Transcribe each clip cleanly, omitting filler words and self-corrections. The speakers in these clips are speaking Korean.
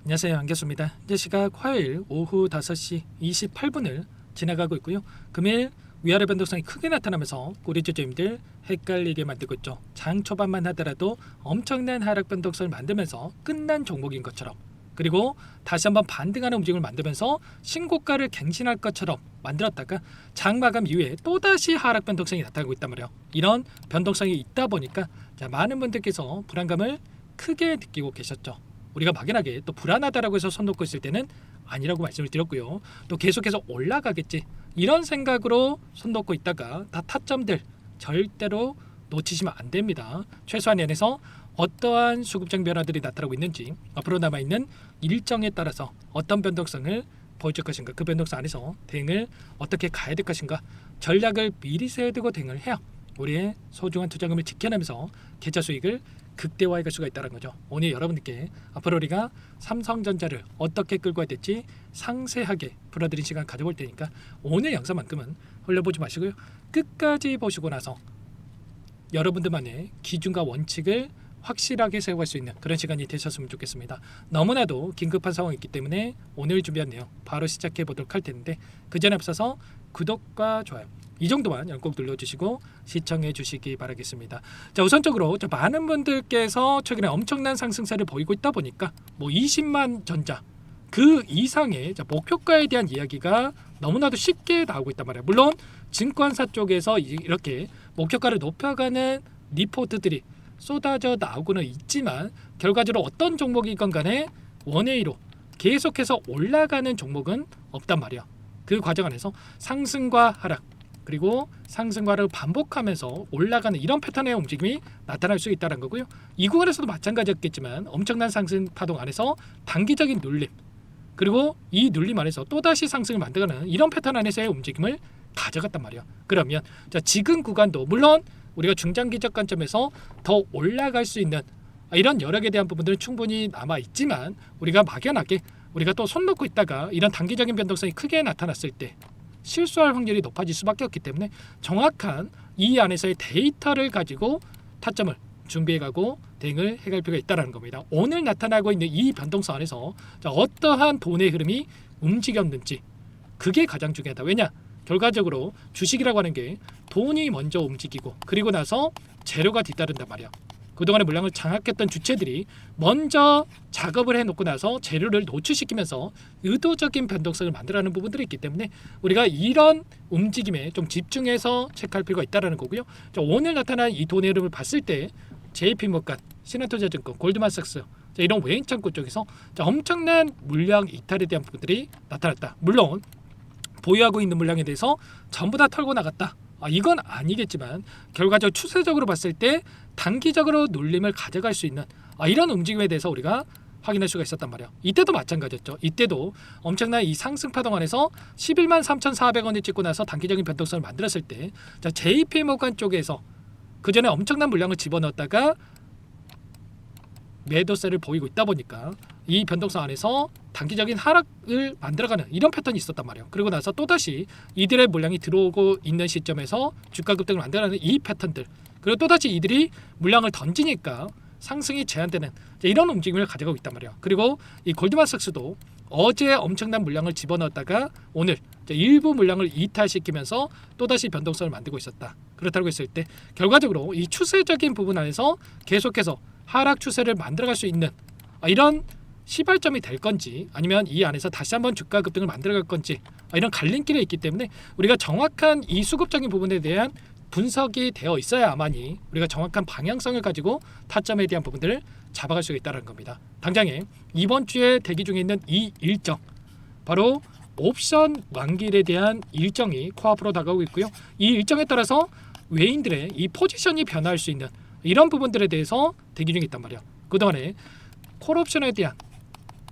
안녕하세요, 안겼습니다. 현재 시각 화요일 오후 5시 28분을 지나가고 있고요. 금일 위아래 변동성이 크게 나타나면서 우리 주주님들 헷갈리게 만들고 있죠. 장 초반만 하더라도 엄청난 하락 변동성을 만들면서 끝난 종목인 것처럼, 그리고 다시 한번 반등하는 움직임을 만들면서 신고가를 갱신할 것처럼 만들었다가 장 마감 이후에 또다시 하락 변동성이 나타나고 있단 말이에요. 이런 변동성이 있다 보니까 많은 분들께서 불안감을 크게 느끼고 계셨죠. 우리가 막연하게 또 불안하다라고 해서 손 놓고 있을 때는 아니라고 말씀을 드렸고요. 또 계속해서 올라가겠지 이런 생각으로 손 놓고 있다가 다 타점들 절대로 놓치시면 안 됩니다. 최소한 연에서 어떠한 수급적 변화들이 나타나고 있는지, 앞으로 남아있는 일정에 따라서 어떤 변동성을 보여줄 것인가, 그 변동성 안에서 대응을 어떻게 가야 될 것인가, 전략을 미리 세워두고 대응을 해야 우리의 소중한 투자금을 지켜내면서 계좌 수익을 극대화해 갈 수가 있다는 거죠. 오늘 여러분들께 앞으로 우리가 삼성전자를 어떻게 끌고 가야 될지 상세하게 풀어드린 시간 가져볼 테니까 오늘 영상만큼은 흘려보지 마시고요. 끝까지 보시고 나서 여러분들만의 기준과 원칙을 확실하게 세워갈 수 있는 그런 시간이 되셨으면 좋겠습니다. 너무나도 긴급한 상황이 있기 때문에 오늘 준비한 내용 바로 시작해 보도록 할 텐데, 그 전에 앞서서 구독과 좋아요 이 정도만 꼭 눌러주시고 시청해 주시기 바라겠습니다. 자, 우선적으로 많은 분들께서 최근에 엄청난 상승세를 보이고 있다 보니까 20만 전자 그 이상의 목표가에 대한 이야기가 너무나도 쉽게 나오고 있단 말이에요. 물론 증권사 쪽에서 이렇게 목표가를 높여가는 리포트들이 쏟아져 나오고는 있지만, 결과적으로 어떤 종목이건 간에 원웨이로 계속해서 올라가는 종목은 없단 말이에요. 그 과정 안에서 상승과 하락, 그리고 상승과 하락을 반복하면서 올라가는 이런 패턴의 움직임이 나타날 수 있다는 거고요. 이 구간에서도 마찬가지였겠지만 엄청난 상승 파동 안에서 단기적인 눌림, 그리고 이 눌림 안에서 또다시 상승을 만들어가는 이런 패턴 안에서의 움직임을 가져갔단 말이에요. 그러면 지금 구간도 물론 우리가 중장기적 관점에서 더 올라갈 수 있는 이런 여력에 대한 부분들은 충분히 남아있지만, 우리가 막연하게 우리가 또 손 놓고 있다가 이런 단기적인 변동성이 크게 나타났을 때 실수할 확률이 높아질 수밖에 없기 때문에 정확한 이 안에서의 데이터를 가지고 타점을 준비해가고 대응을 해갈 필요가 있다는 겁니다. 오늘 나타나고 있는 이 변동성 안에서 어떠한 돈의 흐름이 움직였는지, 그게 가장 중요하다. 왜냐? 결과적으로 주식이라고 하는 게 돈이 먼저 움직이고 그리고 나서 재료가 뒤따른단 말이야. 그동안의 물량을 장악했던 주체들이 먼저 작업을 해놓고 나서 재료를 노출시키면서 의도적인 변동성을 만들어가는 부분들이 있기 때문에 우리가 이런 움직임에 좀 집중해서 체크할 필요가 있다는 거고요. 오늘 나타난 이 돈의 흐름을 봤을 때 JP모간, 신한투자증권, 골드만삭스 이런 외인 창구 쪽에서 엄청난 물량 이탈에 대한 부분들이 나타났다. 물론 보유하고 있는 물량에 대해서 전부 다 털고 나갔다, 이건 아니겠지만 결과적으로 추세적으로 봤을 때 단기적으로 눌림을 가져갈 수 있는 이런 움직임에 대해서 우리가 확인할 수가 있었단 말이에요. 이때도 마찬가지였죠. 이때도 엄청난 이 상승 파동 안에서 11만 3,400원을 찍고 나서 단기적인 변동성을 만들었을 때 JP모간 쪽에서 그 전에 엄청난 물량을 집어넣었다가 매도세를 보이고 있다 보니까 이 변동성 안에서 단기적인 하락을 만들어가는 이런 패턴이 있었단 말이에요. 그리고 나서 또다시 이들의 물량이 들어오고 있는 시점에서 주가 급등을 만들어가는 이 패턴들, 그리고 또다시 이들이 물량을 던지니까 상승이 제한되는 이런 움직임을 가져가고 있단 말이에요. 그리고 이 골드만삭스도 어제 엄청난 물량을 집어넣었다가 오늘 일부 물량을 이탈시키면서 또다시 변동성을 만들고 있었다. 그렇다고 했을 때 결과적으로 이 추세적인 부분 안에서 계속해서 하락 추세를 만들어갈 수 있는 이런 시발점이 될 건지, 아니면 이 안에서 다시 한번 주가 급등을 만들어갈 건지, 이런 갈림길에 있기 때문에 우리가 정확한 이 수급적인 부분에 대한 분석이 되어 있어야만이 우리가 정확한 방향성을 가지고 타점에 대한 부분들을 잡아갈 수가 있다는 겁니다. 당장에 이번 주에 대기 중에 있는 이 일정, 바로 옵션 만기일에 대한 일정이 코앞으로 다가오고 있고요. 이 일정에 따라서 외인들의 이 포지션이 변화할 수 있는 이런 부분들에 대해서 대기 중에 있단 말이에요. 그동안에 콜옵션에 대한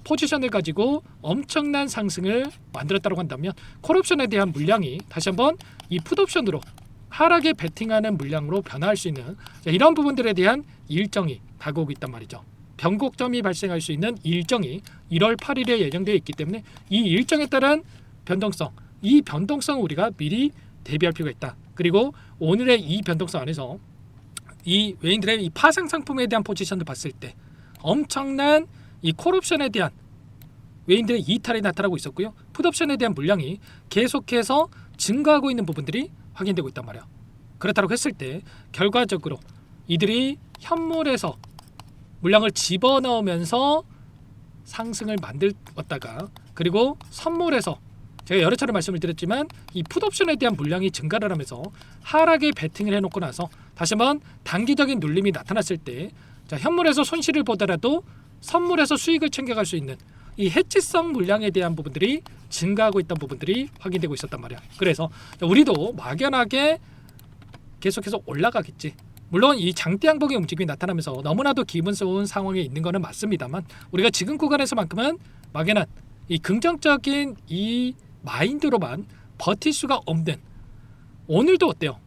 포지션을 가지고 엄청난 상승을 만들었다고 한다면, 콜옵션에 대한 물량이 다시 한번 이 풋옵션으로 하락에 베팅하는 물량으로 변화할 수 있는 이런 부분들에 대한 일정이 다가오고 있단 말이죠. 변곡점이 발생할 수 있는 일정이 1월 8일에 예정되어 있기 때문에 이 일정에 따른 변동성, 이 변동성을 우리가 미리 대비할 필요가 있다. 그리고 오늘의 이 변동성 안에서 이 외인들의 이 파생 상품에 대한 포지션을 봤을 때 엄청난 이 콜옵션에 대한 외인들의 이탈이 나타나고 있었고요. 풋옵션에 대한 물량이 계속해서 증가하고 있는 부분들이 확인되고 있단 말이야. 그렇다고 했을 때 결과적으로 이들이 현물에서 물량을 집어넣으면서 상승을 만들었다가 그리고 선물에서 제가 여러 차례 말씀을 드렸지만 이 풋옵션에 대한 물량이 증가를 하면서 하락에 베팅을 해놓고 나서 다시 한번 단기적인 눌림이 나타났을 때 현물에서 손실을 보더라도 선물에서 수익을 챙겨갈 수 있는 이 해치성 물량에 대한 부분들이 증가하고 있던 부분들이 확인되고 있었단 말이야. 그래서 우리도 막연하게 계속해서 올라가겠지. 물론 이 장대 양봉의 움직임이 나타나면서 너무나도 기분 좋은 상황에 있는 것은 맞습니다만 우리가 지금 구간에서만큼은 막연한 이 긍정적인 이 마인드로만 버틸 수가 없는 오늘도 어때요?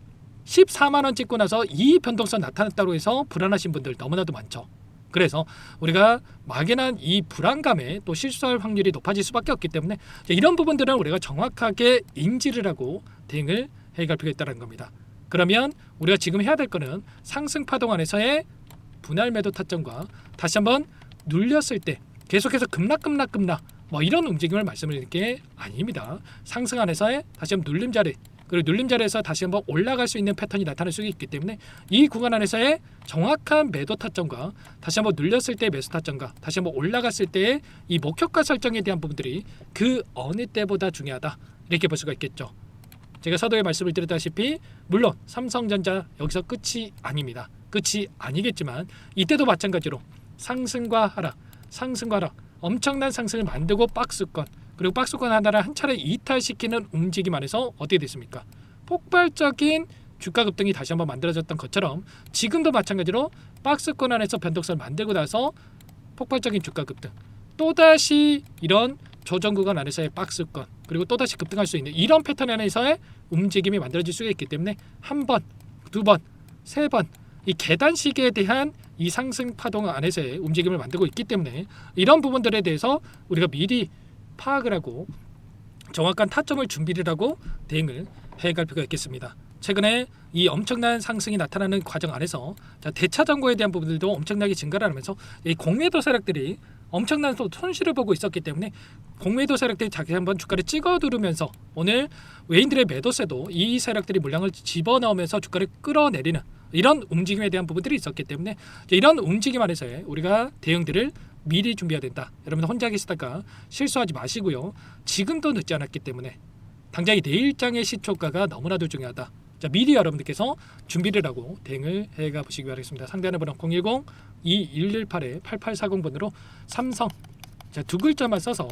14만원 찍고 나서 이 변동성 나타났다고 해서 불안하신 분들 너무나도 많죠. 그래서 우리가 막연한 이 불안감에 또 실수할 확률이 높아질 수밖에 없기 때문에 이런 부분들은 우리가 정확하게 인지를 하고 대응을 해갈 필요가 있다는 겁니다. 그러면 우리가 지금 해야 될 거는 상승 파동 안에서의 분할 매도 타점과 다시 한번 눌렸을 때 계속해서 급락 뭐 이런 움직임을 말씀드리는 게 아닙니다. 상승 안에서의 다시 한번 눌림 자리 그리고 눌림 자리에서 다시 한번 올라갈 수 있는 패턴이 나타날 수 있기 때문에 이 구간 안에서의 정확한 매도 타점과 다시 한번 눌렸을 때의 매수 타점과 다시 한번 올라갔을 때의 이 목표가 설정에 대한 부분들이 그 어느 때보다 중요하다 이렇게 볼 수가 있겠죠. 제가 서두에 말씀을 드렸다시피 물론 삼성전자 여기서 끝이 아닙니다. 끝이 아니겠지만 이때도 마찬가지로 상승과 하락 엄청난 상승을 만들고 박스권 그리고 박스권 하나를 한 차례 이탈시키는 움직임 안에서 어떻게 됐습니까? 폭발적인 주가 급등이 다시 한번 만들어졌던 것처럼 지금도 마찬가지로 박스권 안에서 변동성을 만들고 나서 폭발적인 주가 급등 또다시 이런 조정 구간 안에서의 박스권 그리고 또다시 급등할 수 있는 이런 패턴 안에서의 움직임이 만들어질 수가 있기 때문에 한 번, 두 번, 세 번 이 계단식에 대한 이 상승 파동 안에서의 움직임을 만들고 있기 때문에 이런 부분들에 대해서 우리가 미리 파악을 하고 정확한 타점을 준비를 하고 대응을 해갈 필요가 있겠습니다. 최근에 이 엄청난 상승이 나타나는 과정 안에서 대차전고에 대한 부분들도 엄청나게 증가를 하면서 이 공매도 세력들이 엄청난 손실을 보고 있었기 때문에 공매도 세력들이 다시 한번 주가를 찍어 누르면서 오늘 외인들의 매도세도 이 세력들이 물량을 집어넣으면서 주가를 끌어내리는 이런 움직임에 대한 부분들이 있었기 때문에 이런 움직임 안에서의 우리가 대응들을 미리 준비해야 된다. 여러분들 혼자 계시다가 실수하지 마시고요. 지금도 늦지 않았기 때문에 당장 이 내일장의 시초가가 너무나도 중요하다. 자, 미리 여러분들께서 준비를 하고 대응을 해가 보시기 바라겠습니다. 상대하는 번호 010-2118-8840번으로 삼성 두 글자만 써서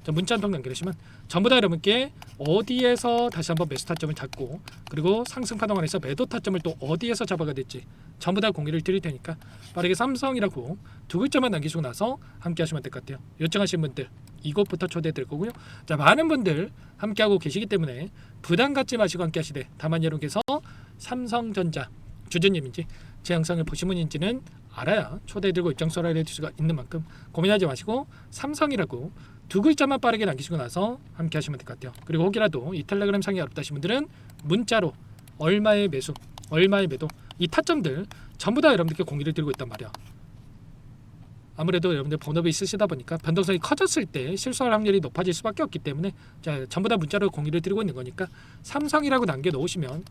문자 한 통 남겨주시면 전부 다 여러분께 어디에서 다시 한번 매수 타점을 잡고 그리고 상승 파동 안에서 매도 타점을 또 어디에서 잡아가 될지 전부 다 공유를 드릴 테니까 빠르게 삼성이라고 두 글자만 남기시고 나서 함께 하시면 될 것 같아요. 요청하신 분들 이곳부터 초대해 드릴 거고요. 자, 많은 분들 함께하고 계시기 때문에 부담 갖지 마시고 함께 하시되 다만 여러분께서 삼성전자 주주님인지 제 영상을 보신 분인지는 알아야 초대해드리고 입장 소라를 해줄 수가 있는 만큼 고민하지 마시고 삼성이라고 두 글자만 빠르게 남기시고 나서 함께 하시면 될 것 같아요. 그리고 혹이라도 이 텔레그램 상이 어렵다 하신 분들은 문자로 얼마의 매수, 얼마의 매도 이 타점들 전부 다 여러분들께 공유를 드리고 있단 말이야. 아무래도 여러분들 본업이 있으시다 보니까 변동성이 커졌을 때 실수할 확률이 높아질 수밖에 없기 때문에 전부 다 문자로 공유를 드리고 있는 거니까 삼성이라고 남겨놓으시면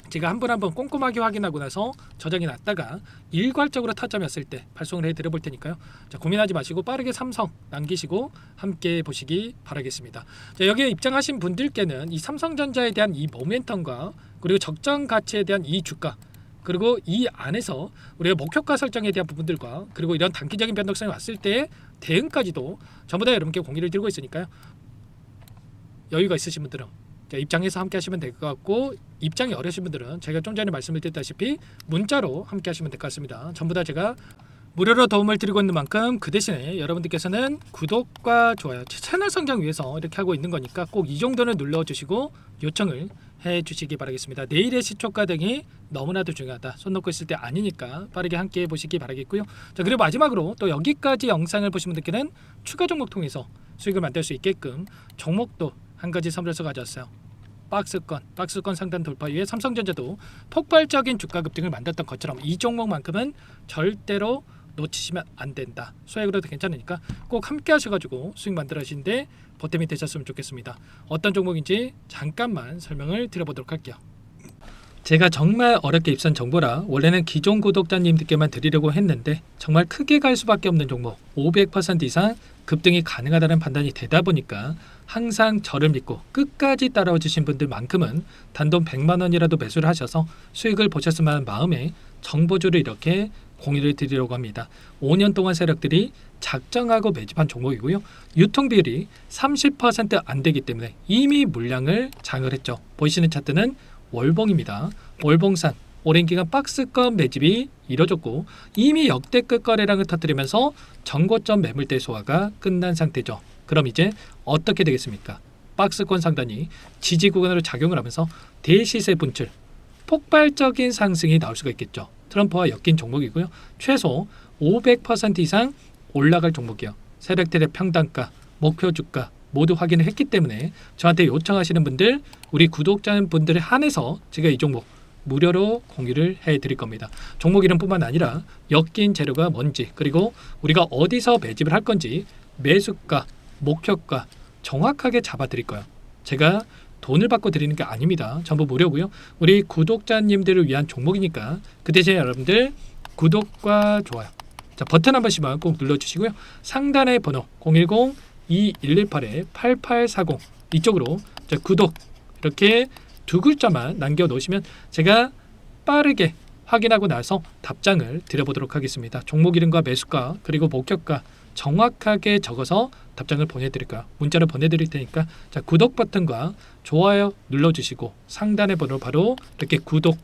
제가 한 분 한 분 꼼꼼하게 확인하고 나서 저장이 났다가 일괄적으로 타점이었을 때 발송을 해드려 볼 테니까요. 자, 고민하지 마시고 빠르게 삼성 남기시고 함께 보시기 바라겠습니다. 자, 여기에 입장하신 분들께는 이 삼성전자에 대한 이 모멘텀과 그리고 적정 가치에 대한 이 주가 그리고 이 안에서 우리가 목표가 설정에 대한 부분들과 그리고 이런 단기적인 변동성이 왔을 때의 대응까지도 전부 다 여러분께 공유를 드리고 있으니까요. 여유가 있으신 분들은 입장해서 함께 하시면 될 것 같고 입장이 어려우신 분들은 제가 좀 전에 말씀을 드렸다시피 문자로 함께 하시면 될 것 같습니다. 전부 다 제가 무료로 도움을 드리고 있는 만큼 그 대신에 여러분들께서는 구독과 좋아요 채널 성장 위해서 이렇게 하고 있는 거니까 꼭 이 정도는 눌러주시고 요청을 해주시기 바라겠습니다. 내일의 시초가 등이 너무나도 중요하다. 손 놓고 있을 때 아니니까 빠르게 함께 보시기 바라겠고요. 자, 그리고 마지막으로 또 여기까지 영상을 보신 분들께는 추가 종목 통해서 수익을 만들 수 있게끔 종목도 한 가지 선물해서 가져왔어요. 박스권 상단 돌파 이후에 삼성전자도 폭발적인 주가 급등을 만들었던 것처럼 이 종목만큼은 절대로 놓치시면 안 된다. 소액으로도 괜찮으니까 꼭 함께 하셔가지고 수익 만들어 가시는데 보탬이 되셨으면 좋겠습니다. 어떤 종목인지 잠깐만 설명을 드려보도록 할게요. 제가 정말 어렵게 입선 정보라 원래는 기존 구독자님들께만 드리려고 했는데 정말 크게 갈 수밖에 없는 종목 500% 이상 급등이 가능하다는 판단이 되다 보니까 항상 저를 믿고 끝까지 따라와 주신 분들만큼은 단돈 100만 원이라도 매수를 하셔서 수익을 보셨으면 하는 마음에 정보주를 이렇게 공유를 드리려고 합니다. 5년 동안 세력들이 작정하고 매집한 종목이고요. 유통비율이 30% 안 되기 때문에 이미 물량을 장을 했죠. 보이시는 차트는 월봉입니다. 월봉산 오랜 기간 박스권 매집이 이뤄졌고 이미 역대급 거래량을 터뜨리면서 전고점 매물대 소화가 끝난 상태죠. 그럼 이제 어떻게 되겠습니까? 박스권 상단이 지지 구간으로 작용을 하면서 대시세 분출, 폭발적인 상승이 나올 수가 있겠죠. 트럼프와 엮인 종목이고요. 최소 500% 이상 올라갈 종목이요. 세력들의 평단가, 목표 주가 모두 확인을 했기 때문에 저한테 요청하시는 분들, 우리 구독자분들에 한해서 제가 이 종목 무료로 공유를 해드릴 겁니다. 종목 이름뿐만 아니라 엮인 재료가 뭔지, 그리고 우리가 어디서 매집을 할 건지 매수가, 목표가 정확하게 잡아드릴 거예요. 제가 돈을 받고 드리는 게 아닙니다. 전부 무료고요. 우리 구독자님들을 위한 종목이니까 그 대신에 여러분들 구독과 좋아요, 자 버튼 한 번씩만 꼭 눌러주시고요. 상단의 번호 010-2118-8840 이쪽으로 구독 이렇게 두 글자만 남겨 놓으시면 제가 빠르게 확인하고 나서 답장을 드려보도록 하겠습니다. 종목 이름과 매수가 그리고 목표가 정확하게 적어서 답장을 보내드릴까요? 문자로 보내드릴 테니까 자 구독 버튼과 좋아요 눌러주시고 상단의 번호 바로 이렇게 구독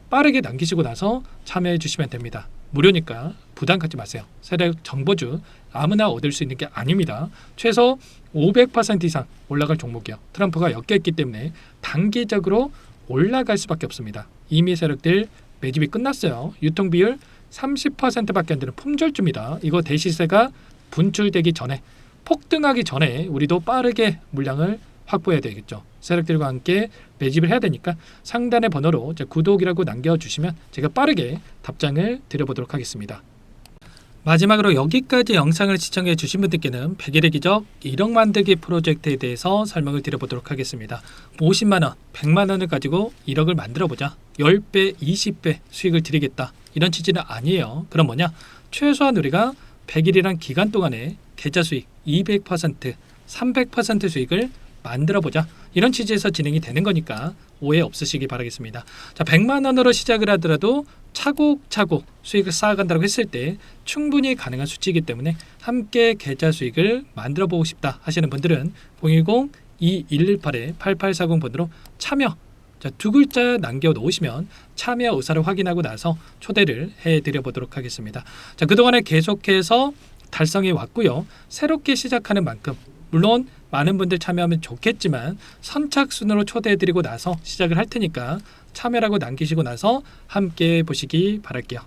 빠르게 남기시고 나서 참여해 주시면 됩니다. 무료니까 부담 갖지 마세요. 세력 정보주 아무나 얻을 수 있는 게 아닙니다. 최소 500% 이상 올라갈 종목이요. 트럼프가 엮였기 때문에 단기적으로 올라갈 수밖에 없습니다. 이미 세력들 매집이 끝났어요. 유통비율 30%밖에 안 되는 품절주입니다. 이거 대시세가 분출되기 전에 폭등하기 전에 우리도 빠르게 물량을 확보해야 되겠죠. 세력들과 함께 매집을 해야 되니까 상단의 번호로 구독이라고 남겨주시면 제가 빠르게 답장을 드려보도록 하겠습니다. 마지막으로 여기까지 영상을 시청해 주신 분들께는 100일의 기적 1억 만들기 프로젝트에 대해서 설명을 드려보도록 하겠습니다. 50만원, 100만원을 가지고 1억을 만들어보자. 10배, 20배 수익을 드리겠다. 이런 취지는 아니에요. 그럼 뭐냐? 최소한 우리가 100일이란 기간 동안에 계좌 수익 200%, 300% 수익을 만들어보자. 이런 취지에서 진행이 되는 거니까 오해 없으시기 바라겠습니다. 자, 100만 원으로 시작을 하더라도 차곡차곡 수익을 쌓아간다고 했을 때 충분히 가능한 수치이기 때문에 함께 계좌 수익을 만들어 보고 싶다 하시는 분들은 010-2118-8840 번호로 참여 자, 두 글자 남겨 놓으시면 참여 의사를 확인하고 나서 초대를 해드려 보도록 하겠습니다. 자, 그동안에 계속해서 달성해 왔고요. 새롭게 시작하는 만큼 물론 많은 분들 참여하면 좋겠지만 선착순으로 초대해드리고 나서 시작을 할 테니까 참여라고 남기시고 나서 함께 보시기 바랄게요.